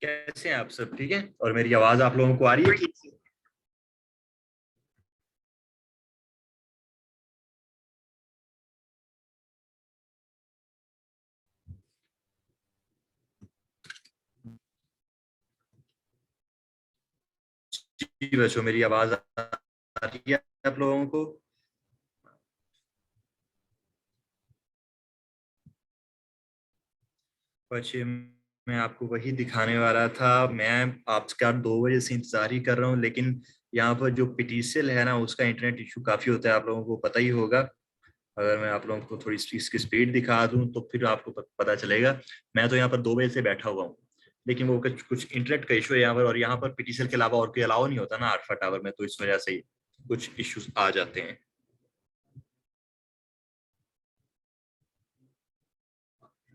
कैसे हैं आप सब? ठीक है? और मेरी आवाज आप लोगों को आ रही है ठीक से? जी बच्चों, मेरी आवाज आ रही है आप लोगों को? बच्चे, मैं आपको वही दिखाने वाला था। मैं आपका 2 बजे से इंतजार ही कर रहा हूँ, लेकिन यहाँ पर जो पिटीसियल है ना, उसका इंटरनेट इशू काफी होता है, आप लोगों को पता ही होगा। अगर मैं आप लोगों को थोड़ी सी इसकी स्पीड दिखा दूं तो फिर आपको पता चलेगा। मैं तो यहाँ पर 2 बजे से बैठा हुआ हूँ, लेकिन वो कुछ कुछ इंटरनेट का इशू है यहाँ पर, और यहाँ पर पीटीसीएल के अलावा और कोई अलाउ नहीं होता ना आल्फा टावर में, तो इस वजह से कुछ इश्यूज आ जाते हैं।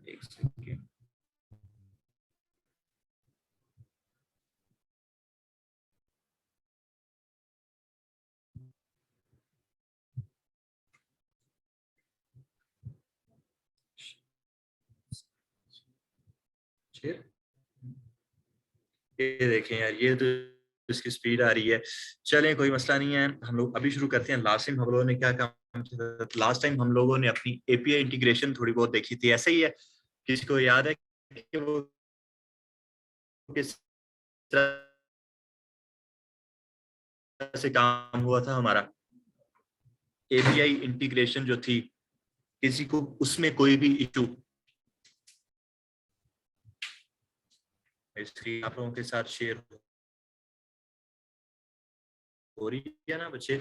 एक सेकंड। ये देखें यार, ये तो इसकी स्पीड आ रही है। चलें, कोई मसला नहीं है, हम लोग अभी शुरू करते हैं। लास्ट टाइम हम लोगों ने क्या काम किया? लास्ट टाइम हम लोगों ने अपनी एपीआई इंटीग्रेशन थोड़ी बहुत देखी थी, ऐसे ही है। किसी को याद है कि वो किस तरह से काम हुआ था हमारा? एपीआई इंटीग्रेशन जो थी, किसी को उसमें कोई भी इशू? स्क्रीन आप लोगों के साथ शेयर हो रही है ना बच्चे?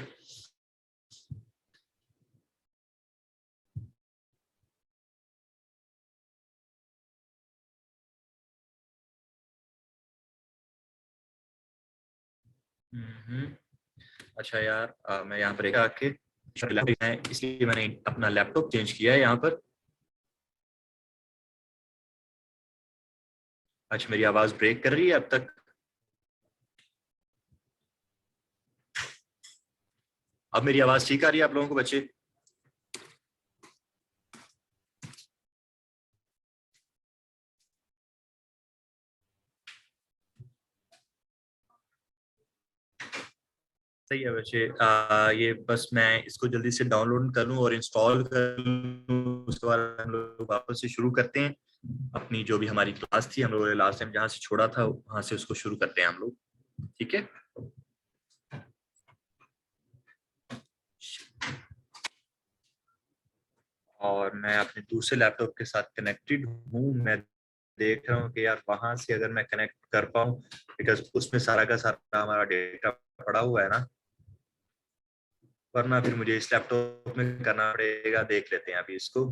हम्म। अच्छा यार, मैं यहाँ पर एक आके है, इसलिए मैंने अपना लैपटॉप चेंज किया है यहाँ पर। अच्छा, मेरी आवाज ब्रेक कर रही है अब तक? अब मेरी आवाज ठीक आ रही है आप लोगों को बच्चे? सही है बच्चे। ये बस मैं इसको जल्दी से डाउनलोड कर लूँ और इंस्टॉल कर लूँ, उसके बाद हम लोग वापस से शुरू करते हैं। अपनी जो भी हमारी क्लास थी, हम लोगों ने लास्ट टाइम जहाँ से छोड़ा था वहां से उसको शुरू करते हैं हम लोग। ठीक है? और मैं अपने दूसरे लैपटॉप के साथ कनेक्टेड हूँ। मैं देख रहा हूँ कि यार वहां से अगर मैं कनेक्ट कर पाऊँ, बिकॉज उसमें सारा का सारा हमारा डेटा पड़ा हुआ है ना। वरना फिर मुझे इस लैपटॉप में करना पड़ेगा। देख लेते हैं अभी इसको।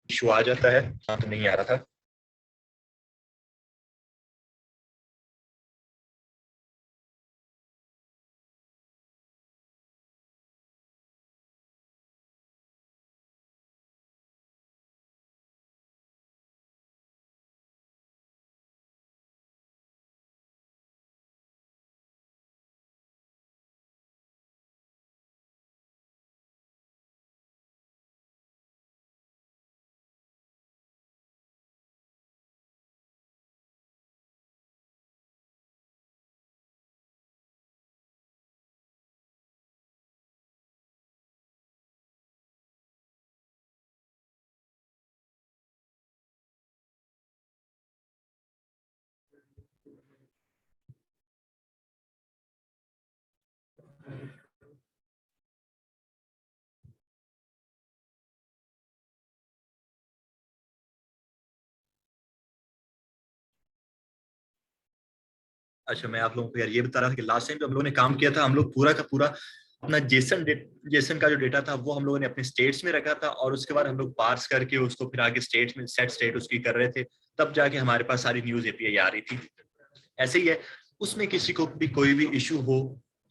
इशू आ जाता है, हाँ तो नहीं आ रहा था। अच्छा, मैं आप लोगों को यार ये बता रहा था कि लास्ट टाइम जो हम लोगों ने काम किया था, हम लोग पूरा का पूरा अपना जेसन का जो डेटा था वो हम लोगों ने अपने स्टेट्स में रखा था, और उसके बाद हम लोग पार्स करके उसको फिर आगे स्टेट्स में सेट स्टेट उसकी कर रहे थे। तब जाके हमारे पास सारी न्यूज एपीआई आ रही थी। ऐसे ही है, उसमें किसी को भी कोई भी इशू हो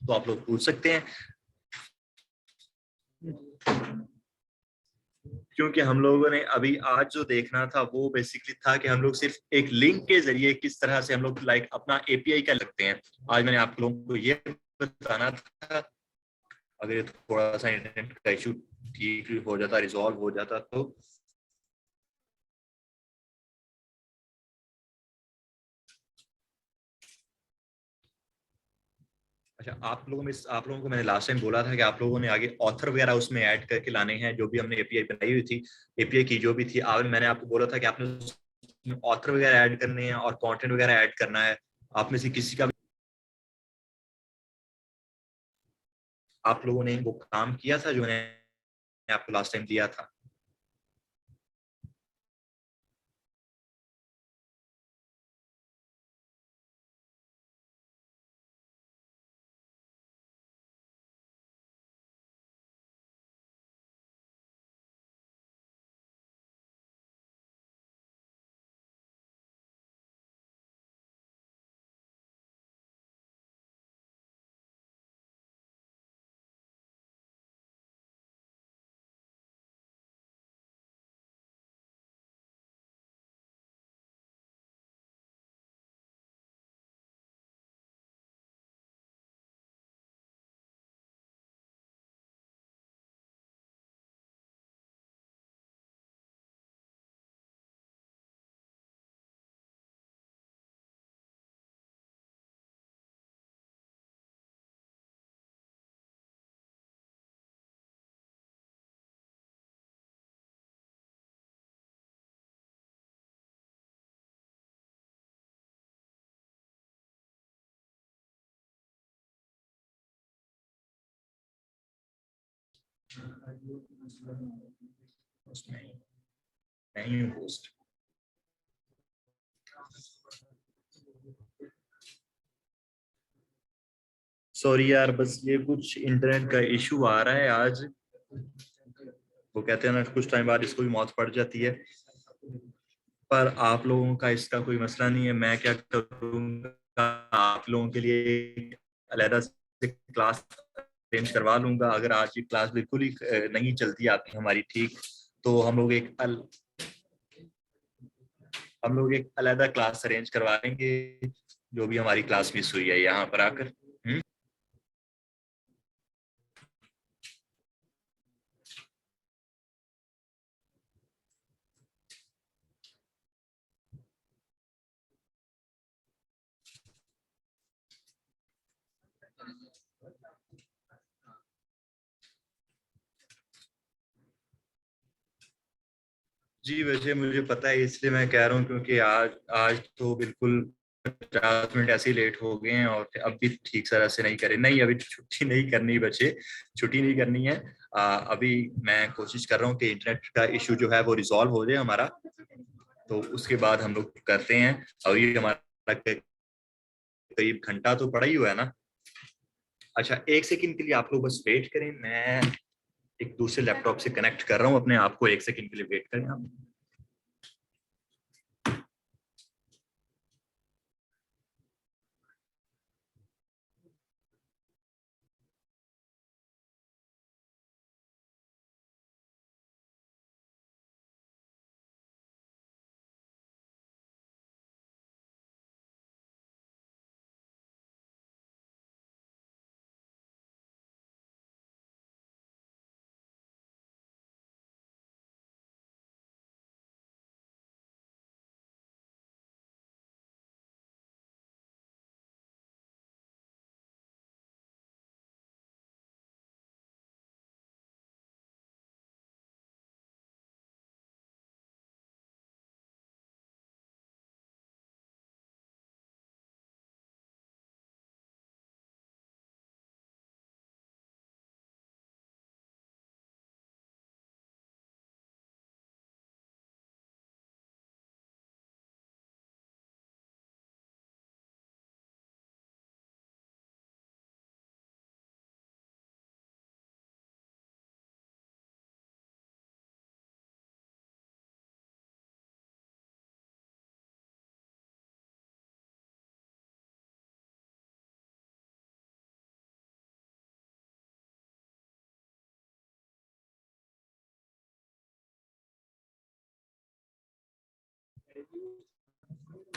तो आप लोग पूछ सकते हैं, क्योंकि हम लोगों ने अभी आज जो देखना था वो बेसिकली था कि हम लोग सिर्फ एक लिंक के जरिए किस तरह से हम लोग लाइक अपना एपीआई का लगते हैं। आज मैंने आप लोगों को ये बताना था। अगर ये थोड़ा सा इंटरनेट का इशू ठीक हो जाता, रिजॉल्व हो जाता तो। अच्छा, आप लोगों को मैंने लास्ट टाइम बोला था कि आप लोगों ने आगे ऑथर वगैरह उसमें ऐड करके लाने हैं, जो भी हमने एपीआई बनाई हुई थी, एपीआई की जो भी थी। आज मैंने आपको बोला था कि आपने ऑथर वगैरह ऐड करने हैं और कंटेंट वगैरह ऐड करना है। आप में से किसी का भी, आप लोगों ने वो काम किया था जो मैंने आपको लास्ट टाइम दिया था? उसमें नहीं हूँ होस्ट। सॉरी यार, बस ये कुछ इंटरनेट का इशू आ रहा है आज। वो कहते हैं ना, कुछ टाइम बाद इसको भी मौत पड़ जाती है। पर आप लोगों का इसका कोई मसला नहीं है। मैं क्या करूँगा, आप लोगों के लिए अलहदा से क्लास अरेंज करवा लूंगा। अगर आज की क्लास बिल्कुल ही नहीं चलती आपकी हमारी ठीक, तो हम लोग एक अलहदा क्लास अरेंज करवा लेंगे, जो भी हमारी क्लास मिस हुई है यहाँ पर आकर। हम्म। जी, वैसे मुझे पता है, इसलिए मैं कह रहा हूँ, क्योंकि आज आज तो बिल्कुल 50 मिनट ऐसे ही लेट हो गए हैं, और अब भी ठीक तरह से नहीं करे। नहीं, अभी छुट्टी नहीं करनी बच्चे, छुट्टी नहीं करनी है। अभी मैं कोशिश कर रहा हूँ कि इंटरनेट का इशू जो है वो रिजॉल्व हो जाए हमारा, तो उसके बाद हम लोग करते हैं। अभी हमारा करीब घंटा तो पड़ा ही हुआ है ना। अच्छा, एक सेकंड के लिए आप लोग बस वेट करें, मैं एक दूसरे लैपटॉप से कनेक्ट कर रहा हूँ अपने आप को। एक सेकंड के लिए वेट करें आप।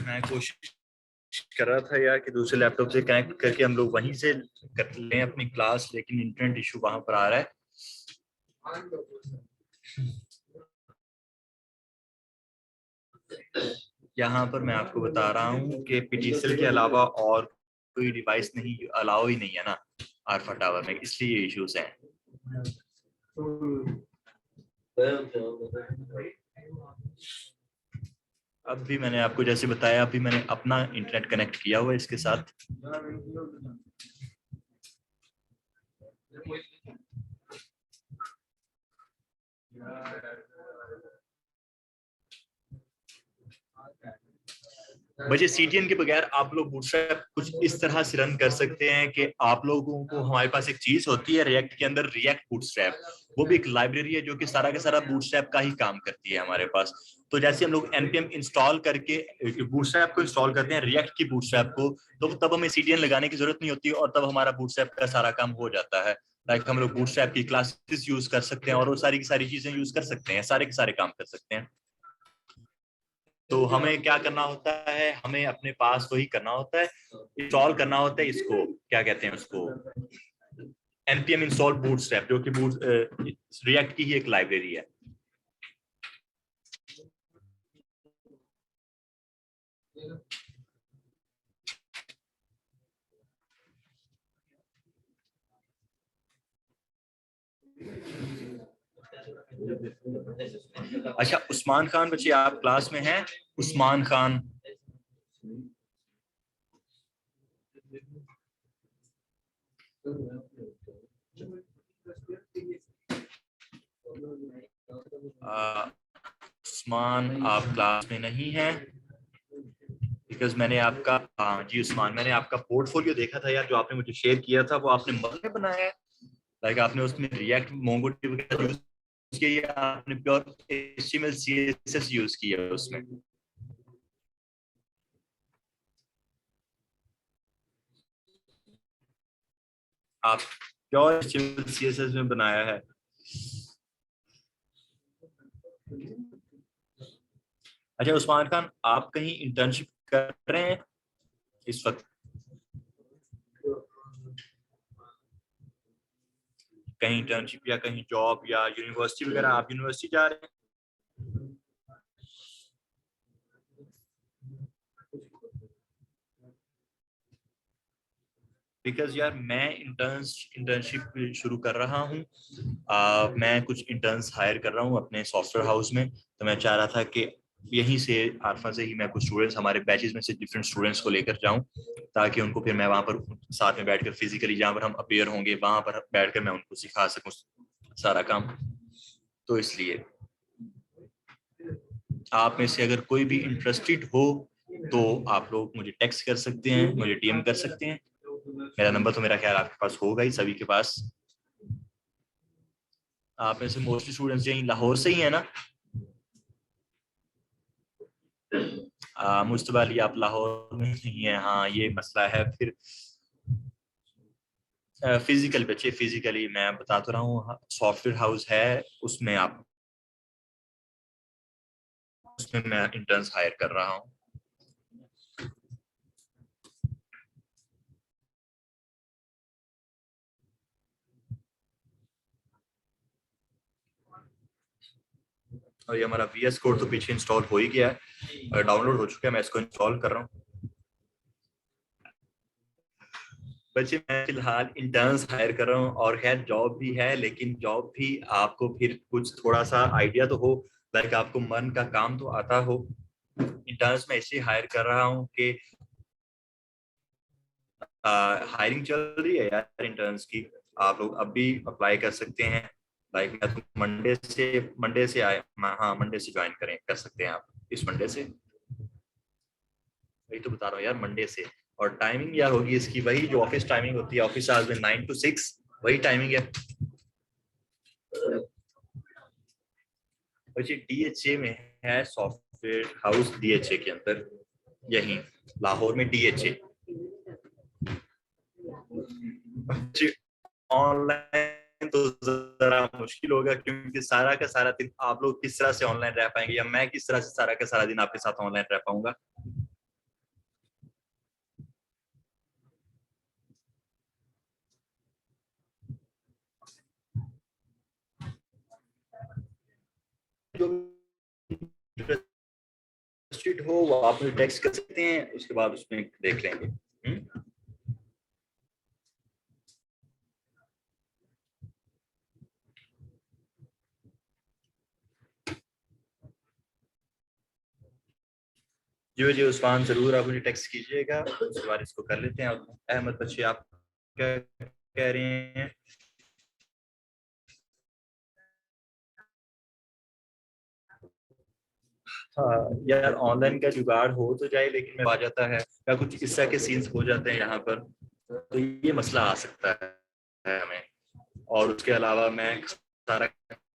मैं कोशिश कर रहा था यार कि दूसरे लैपटॉप से कनेक्ट करके हम लोग वहीं से कर लें अपनी क्लास, लेकिन इंटरनेट इशू वहां पर आ रहा है। यहाँ पर मैं आपको बता रहा हूँ कि पीटीसीएल के अलावा और कोई डिवाइस नहीं अलाउ ही नहीं है ना अल्फा टावर में, इसलिए ये इश्यूज हैं। अब भी मैंने आपको जैसे बताया, अभी मैंने अपना इंटरनेट कनेक्ट किया हुआ है इसके साथ। बच्चे सीटीएन के बगैर आप लोग बूटस्ट्रैप कुछ इस तरह से रन कर सकते हैं कि आप लोगों को, हमारे पास एक चीज होती है रिएक्ट के अंदर, रिएक्ट बूटस्ट्रैप, वो भी एक लाइब्रेरी है जो कि सारा का सारा बूटस्ट्रैप का ही काम करती है हमारे पास। तो जैसे हम लोग npm इंस्टॉल करके बूटस्ट्रैप को इंस्टॉल करते हैं रिएक्ट की बूटस्ट्रैप को, तो तब हमें सीटीएन लगाने की जरूरत नहीं होती और तब हमारा बूटस्ट्रैप का सारा काम हो जाता है। लाइक हम लोग बूटस्ट्रैप की क्लासेस यूज कर सकते हैं और वो सारी की सारी चीजें यूज कर सकते हैं, सारे के सारे काम कर सकते हैं। तो हमें क्या करना होता है, हमें अपने पास वही करना होता है, इंस्टॉल करना होता है इसको, क्या कहते हैं उसको, npm इंस्टॉल बूटस्ट्रैप, जो कि रिएक्ट की ही एक लाइब्रेरी है। अच्छा उस्मान खान बच्चे आप क्लास में हैं? उस्मान खान, उस्मान आप क्लास में नहीं हैं बिकॉज मैंने आपका, हाँ जी उस्मान, मैंने आपका पोर्टफोलियो देखा था यार, जो आपने मुझे शेयर किया था, वो आपने मग में बनाया है। लाइक आपने उसमें रिएक्ट मोंगोडीबी वगैरह यूज किया, आपने प्योर एचटीएमएल सीएसएस यूज किया है उसमें। आप प्योर एचटीएमएल सीएसएस में बनाया है। अच्छा उस्मान खान, आप कहीं इंटर्नशिप कर रहे हैं इस वक्त? कहीं इंटर्नशिप या कहीं जॉब या यूनिवर्सिटी वगैरह, आप यूनिवर्सिटी जा रहे हैं? बिकॉज यार मैं इंटर्नशिप शुरू कर रहा हूँ। मैं कुछ इंटर्न्स हायर कर रहा हूँ अपने सॉफ्टवेयर हाउस में, तो मैं चाह रहा था कि यहीं से आरफा से ही मैं कुछ स्टूडेंट्स, हमारे बैचेस में से डिफरेंट स्टूडेंट्स को लेकर जाऊं, ताकि उनको फिर मैं वहां पर साथ में बैठकर फिजिकली जहां पर हम अपेयर होंगे वहां पर बैठकर मैं उनको सिखा सकूं सारा काम। तो इसलिए आप में से अगर कोई भी इंटरेस्टेड हो तो आप लोग मुझे टेक्स्ट कर सकते हैं, मुझे डीएम कर सकते हैं। मेरा नंबर तो मेरा ख्याल आपके पास होगा ही, सभी के पास। आप में से मोस्टली स्टूडेंट्स यहीं लाहौर से ही है ना? मुस्तफा अली आप लाहौर में नहीं है, हाँ ये मसला है फिर। फिजिकल बच्चे, फिजिकली मैं बता तो रहा हूँ, सॉफ्टवेयर हाउस है उसमें आप, उसमें मैं इंटर्न्स हायर कर रहा हूँ। और ये हमारा वीएस कोड तो पीछे इंस्टॉल हो ही गया है, डाउनलोड हो चुका है, मैं इसको इंस्टॉल कर रहा हूँ। बच्चे मैं फिलहाल इंटर्न्स हायर कर रहा हूँ, और खैर जॉब भी है, लेकिन जॉब भी आपको फिर कुछ थोड़ा सा आइडिया तो हो, लाइक आपको मन का काम तो आता हो। इंटर्न्स में इसलिए हायर कर रहा हूँ कि हायरिंग चल रही है यार इंटर्न्स की, आप लोग अब भी अप्लाई कर सकते हैं। लाइक मैं तो मंडे से आए, हाँ मंडे से ज्वाइन करें कर सकते हैं आप, इस मंडे से। वही तो बता रहा हूँ यार, मंडे से। और टाइमिंग यार होगी इसकी वही जो ऑफिस टाइमिंग होती है, ऑफिस आवर्स में 9 to 6 वही टाइमिंग है। और ये डीएचए में है, सॉफ्टवेयर हाउस डीएचए के अंदर, यही लाहौर में डीएचए। ऑनलाइन तो जरा मुश्किल होगा, क्योंकि सारा का सारा दिन आप लोग किस तरह से ऑनलाइन रह पाएंगे, या मैं किस तरह से सारा का सारा दिन आपके साथ ऑनलाइन रह पाऊंगा। जो इंटरेस्टेड हो वो आप मुझे टेक्स्ट कर सकते हैं, उसके बाद उसमें देख लेंगे। जी जी उस्मान, जरूर आप मुझे टेक्स्ट कीजिएगा, उसके बाद इसको कर लेते हैं। और अहमद बच्चे, आप क्या कह रहे हैं? हाँ यार, ऑनलाइन का जुगाड़ हो तो जाए, लेकिन मैं आ जाता है या कुछ इस तरह के सीन्स हो जाते हैं यहाँ पर, तो ये मसला आ सकता है हमें। और उसके अलावा मैं सारा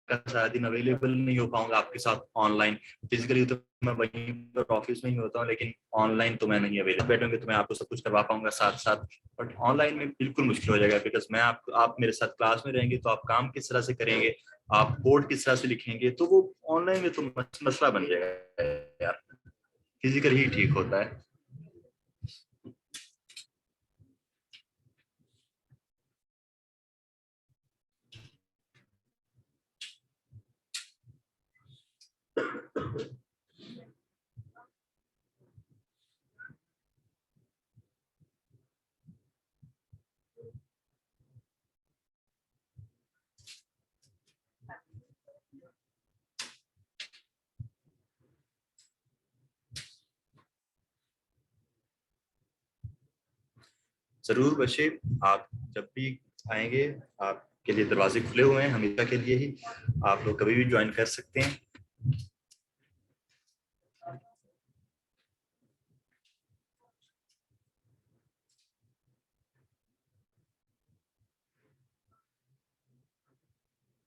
का सारा दिन अवेलेबल नहीं हो पाऊंगा आपके साथ ऑनलाइन। फिजिकली तो मैं वहीं पर ऑफिस में ही होता हूँ, लेकिन ऑनलाइन तो मैं नहीं अवेलेबल बैठूंगे तो मैं आपको सब कुछ करवा पाऊंगा साथ साथ। बट ऑनलाइन में बिल्कुल मुश्किल हो जाएगा, बिकॉज मैं आप मेरे साथ क्लास में रहेंगे तो आप काम किस तरह से करेंगे, आप कोड किस तरह से लिखेंगे, तो वो ऑनलाइन में तो मसला बन जाएगा यार। फिजिकल ही ठीक होता है। जरूर बच्चे, आप जब भी आएंगे, आपके लिए दरवाजे खुले हुए हैं हमेशा के लिए ही। आप लोग कभी भी ज्वाइन कर सकते हैं।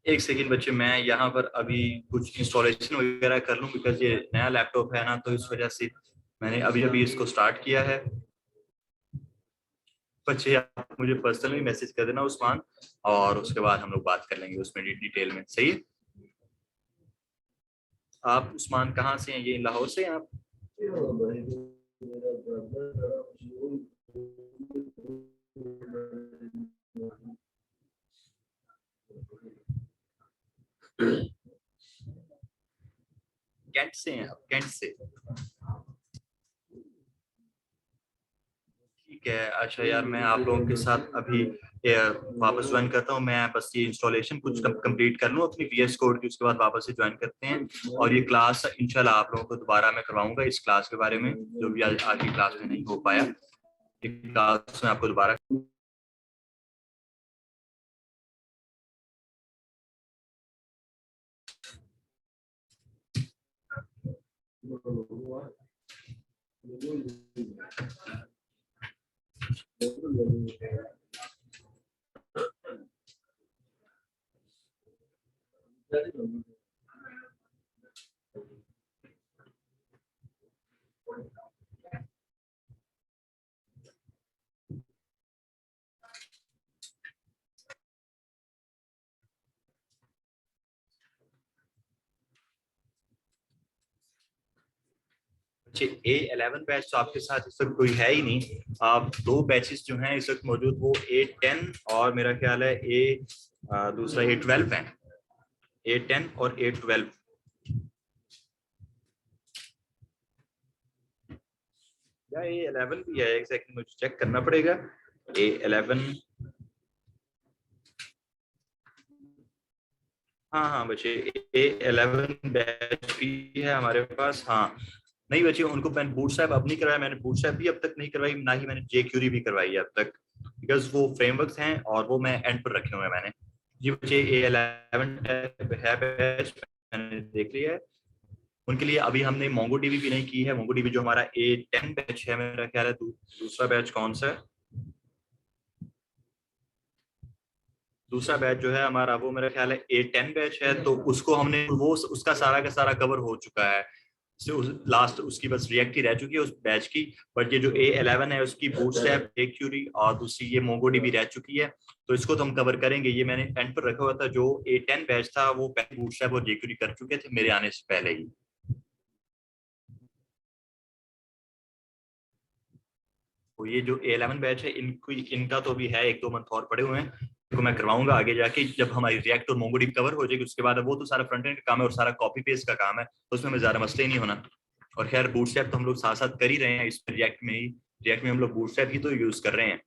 एक सेकंड बच्चे, मैं यहाँ पर अभी कुछ इंस्टॉलेशन वगैरह कर लूँ, बिकॉज ये नया लैपटॉप है ना, तो इस वजह से मैंने अभी अभी इसको स्टार्ट किया है। बच्चे आप मुझे पर्सनली मैसेज कर देना उस्मान, और उसके बाद हम लोग बात कर लेंगे उसमें डिटेल में, सही है? आप उस्मान कहाँ से हैं? ये लाहौर से हैं आप? कैंट से हैं आप? कैंट से? ठीक है। अच्छा यार, मैं आप लोगों के साथ अभी वापस ज्वाइन करता हूँ। मैं बस ये इंस्टॉलेशन कुछ कंप्लीट कर लूँ अपनी वीएस कोड की, उसके बाद वापस से ज्वाइन करते हैं। और ये क्लास इंशाल्लाह आप लोगों को दोबारा मैं करवाऊंगा, इस क्लास के बारे में जो भी आज की क्लास में नहीं हो पाया, ये क्लास में आपको दोबारा। A11 बैच तो आपके साथ इस वक्त कोई है ही नहीं। आप दो बैचेस जो हैं इस वक्त मौजूद, वो A10 और मेरा ख्याल है दूसरा A12 है। A10 और A12। या A11 भी है, एक सेकंड मुझे चेक करना पड़ेगा। A11, हाँ हाँ बच्चे, A11 बैच भी है हमारे पास, हाँ। नहीं बच्चे, उनको मैंने बूटस्ट्रैप अब नहीं करवाया, मैंने बूटस्ट्रैप भी अब तक नहीं करवाई, ना ही मैंने JQuery भी करवाई है अब तक, बिकॉज वो फ्रेमवर्क्स हैं और वो मैं एंड पर रखे हुए हैं मैंने। जी बच्चे, A11 है बैच, मैंने देख लिया है। उनके लिए अभी हमने MongoDB भी नहीं की है। MongoDB जो हमारा A10 बैच है मेरा ख्याल है। दूसरा बैच कौन सा है? दूसरा बैच जो है हमारा, वो मेरा ख्याल है A10 बैच है, तो उसको हमने वो उसका सारा का सारा कवर हो चुका है। लास्ट उसकी बस रिएक्ट ही रह चुकी है उस बैच की। बट ये जो A11 है उसकी बूटस्ट्रैप, jQuery और दूसरी ये MongoDB रह चुकी है, तो इसको तो हम कवर करेंगे। ये मैंने एंड पर रखा हुआ था। जो A10 बैच था वो पहले बूटस्ट्रैप और jQuery कर चुके थे मेरे आने से पहले ही। तो ये जो A11 बैच है, इनका तो भी है, एक दो मंथ और पड़े हुए हैं। को मैं करवाऊंगा आगे जाके, जब हमारी रिएक्ट और मोंगोडीबी कवर हो जाएगी उसके बाद। अब वो तो सारा फ्रंट एंड का काम है और सारा कॉपी पेस्ट का काम है, तो उसमें हमें ज्यादा मसले ही नहीं होना। और खैर बूटस्ट्रैप तो हम लोग साथ साथ कर ही रहे हैं इस रिएक्ट में ही। रिएक्ट में हम लोग बूटस्ट्रैप ही तो यूज कर रहे हैं।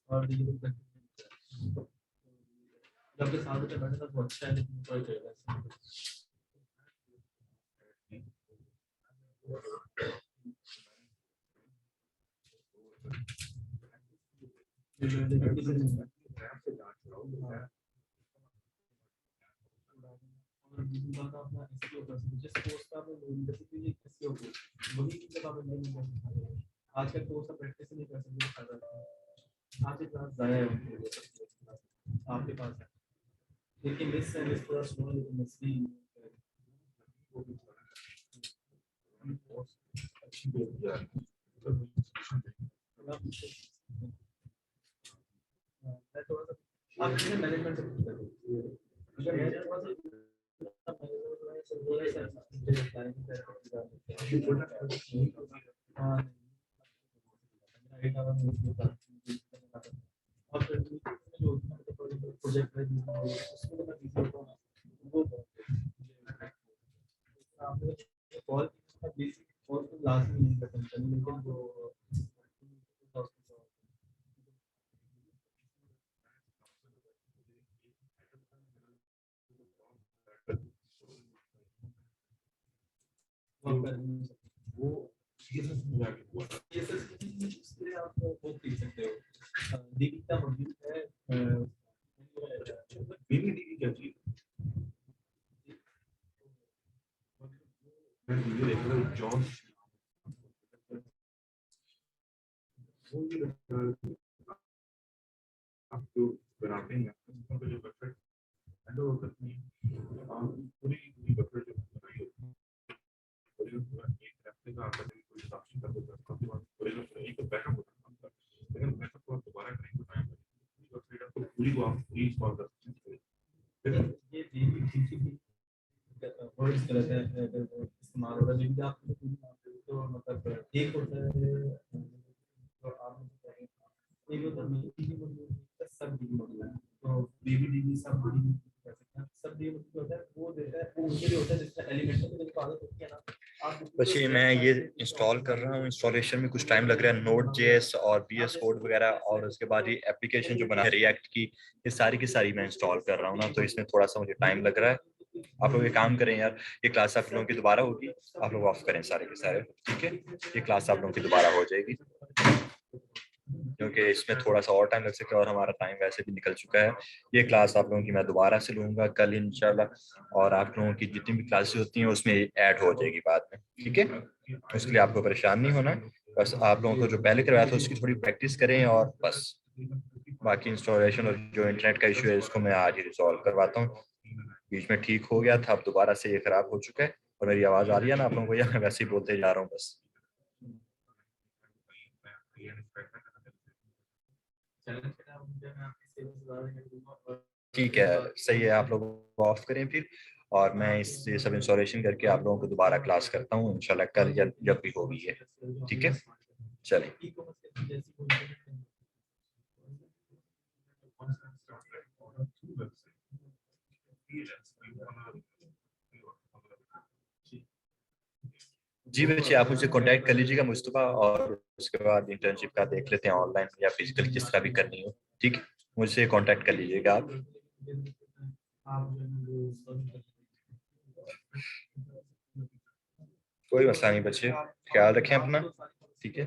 और ये लोग जब के साथ बैठे था तो अच्छा है, लेकिन कोई चलेगा आज का कोर्स प्रैक्टिस नहीं कर सकते, आपके क्लास ज़्यादा है आपके पास है, लेकिन मिस है, मिस थोड़ा स्लो, लेकिन मिस भी मैं थोड़ा सा आप मैनेजमेंट से पूछ रहे मैं थोड़ा सा हाँ और फिर जो प्रोजेक्ट है उसमें तो मैं बिजी होता हूँ, वो आपने कॉल बेसिक कॉल तो लास्ट में नहीं कर सकते, लेकिन जो वो ये सब आप वो सीख सकते हो, डीबी का मॉड्यूल है, डीबी क्या चीज है, जॉन आप जो बनाते हैं उसका जो वेबसाइट हैंडल होता है, पूरी पूरी वेबसाइट जो बनाई होती है पूरी पूरा एक हफ्ते का आपका कोई साक्षी कर देता है, उसके बाद पूरे एक बैकअप होता है आपका, लेकिन बैकअप को आप दोबारा करेंगे तो टाइम लगेगा, वेबसाइट आपको पूरी को आप पूरी इंस्टॉल कर सकते हैं। ये जीपीटी वर्ड्स गलत है इस्तेमाल होता है, लेकिन आप तो मतलब एक होता है तो आप एक होता है सब डीबी मॉडल, तो बेबी डीबी सब डीबी कर सकते हैं, सब डीबी जो होता है वो देता है, वो उनके लिए होता है जिसका एलिमेंट है, तो आदत होती है ना आप बस ये मैं ये इंस्टॉल कर रहा हूँ। इंस्टॉलेशन में कुछ टाइम लग रहा है, नोड जेएस और बीएस कोड वगैरह, और उसके बाद ये एप्लीकेशन जो बना है रिएक्ट की, ये सारी की सारी मैं इंस्टॉल कर रहा हूँ ना, तो इसमें थोड़ा सा मुझे टाइम लग रहा है। आप लोग ये काम करें यार, ये क्लास आप लोगों की दोबारा होगी, आप लोग ऑफ करें सारे के सारे, ठीक है? ये क्लास आप लोगों की दोबारा हो जाएगी, क्योंकि इसमें थोड़ा सा और टाइम लग सकता है और हमारा टाइम वैसे भी निकल चुका है। ये क्लास आप लोगों की मैं दोबारा से लूंगा कल इंशाल्लाह, और आप लोगों की जितनी भी क्लासेस होती हैं उसमें ऐड हो जाएगी बाद में, ठीक है? उसके लिए आपको परेशान नहीं होना, बस आप लोगों को जो पहले करवाया था उसकी थोड़ी प्रैक्टिस करें, और बस बाकी इंस्टॉलेशन और जो इंटरनेट का इशू है इसको मैं आज ही रिजॉल्व करवाता हूँ। बीच में ठीक हो गया था, अब दोबारा से ये खराब हो चुका है। और मेरी आवाज आ रही है ना आप लोगों को, या मैं वैसे ही बोलते जा रहा हूँ बस? ठीक है, सही है। आप लोग ऑफ करें फिर, और मैं इस ये सब इंस्टॉलेशन करके आप लोगों को दोबारा क्लास करता हूँ इंशाल्लाह कल या जब भी होगी ये, ठीक है? चलें। जी बच्चे, आप मुझसे कांटेक्ट कर लीजिएगा मुस्तफा, और उसके बाद इंटर्नशिप का देख लेते हैं, ऑनलाइन या फिजिकल किस तरह भी करनी हो, ठीक है? मुझसे कांटेक्ट कर लीजिएगा आप। कोई मसला नहीं बच्चे, ख्याल रखें अपना, ठीक है।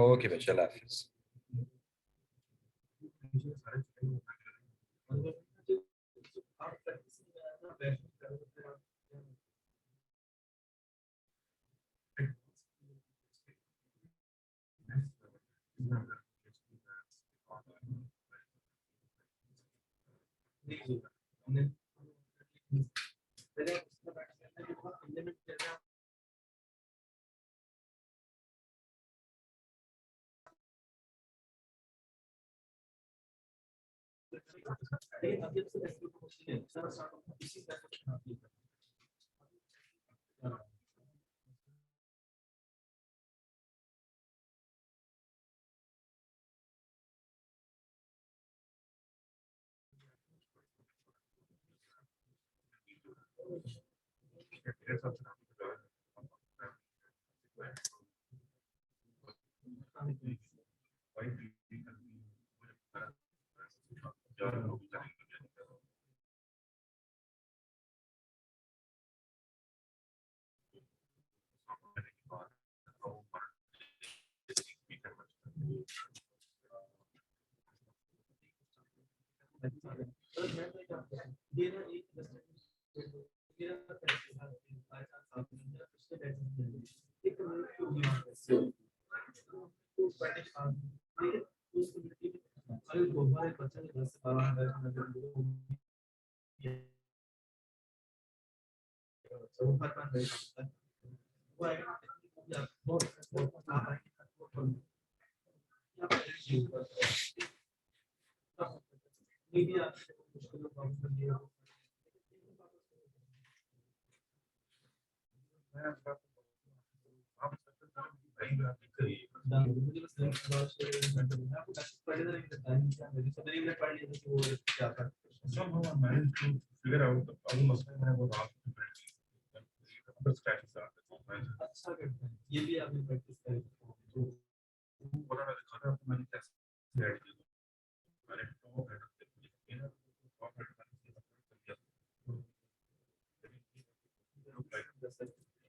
ओके बच्चे, अल्लाह हाफिज़।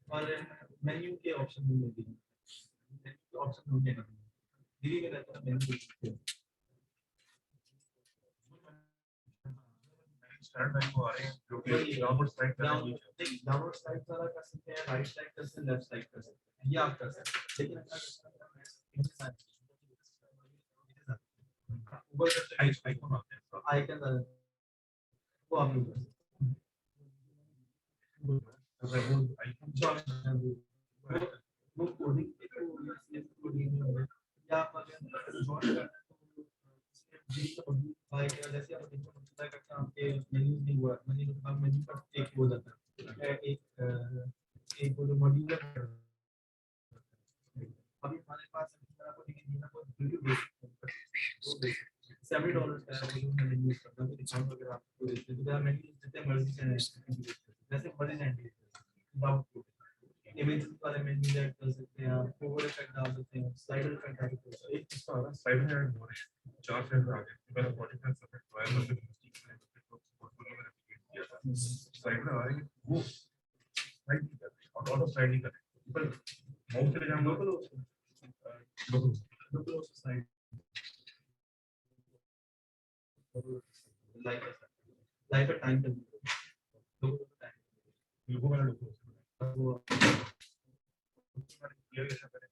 और मेन्यू के ऑप्शन भी मिलती है, ऑप्शन ढूंढने का दिल्ली में रहता है मेन्यू स्टार्ट मेन्यू आ रहे हैं जो कि डाउनलोड साइड कर डाउनलोड साइड वाला कर सकते हैं, राइट साइड कर सकते हैं, लेफ्ट साइड कर सकते हैं, ये आप कर सकते हैं। लेकिन ऊपर करते हैं आइकन आते हैं, आइकन वो आप लोग वो कोडिंग के कोडिंग या आप अगर जैसे आप पता करते हैं आपके मेन्यू नहीं हुआ, मेन्यू का एक हो जाता है, एक वो जो मॉड्यूल है अभी हमारे पास आपको दिखाना को $70 का है, वो मैं यूज करता हूं, डिस्काउंट वगैरह आपको देते हैं, तो मेन्यू जितने मर्जी से जैसे मर्जी से इमेज वाले मेन्यू ऐड कर सकते हैं, आप फॉरवर्ड इफेक्ट डाल सकते हैं, स्लाइडर इफेक्ट डाल सकते हैं। एक इसका है स्लाइडर ऐड हो रहा है, 4 फ्रेम आ गए, पहले 45 सेकंड ट्रायल करके पोर्टफोलियो में रेप्लिकेट किया था, स्लाइडर आ रही है वो स्लाइड नहीं कर रही और ऑटो स्लाइड नहीं कर रही, पर माउस से जब लोकल स्लाइड लाइक लाइक का टाइम टेबल लोगों का टाइम वो वाला लोगों को क्लियर कैसे करें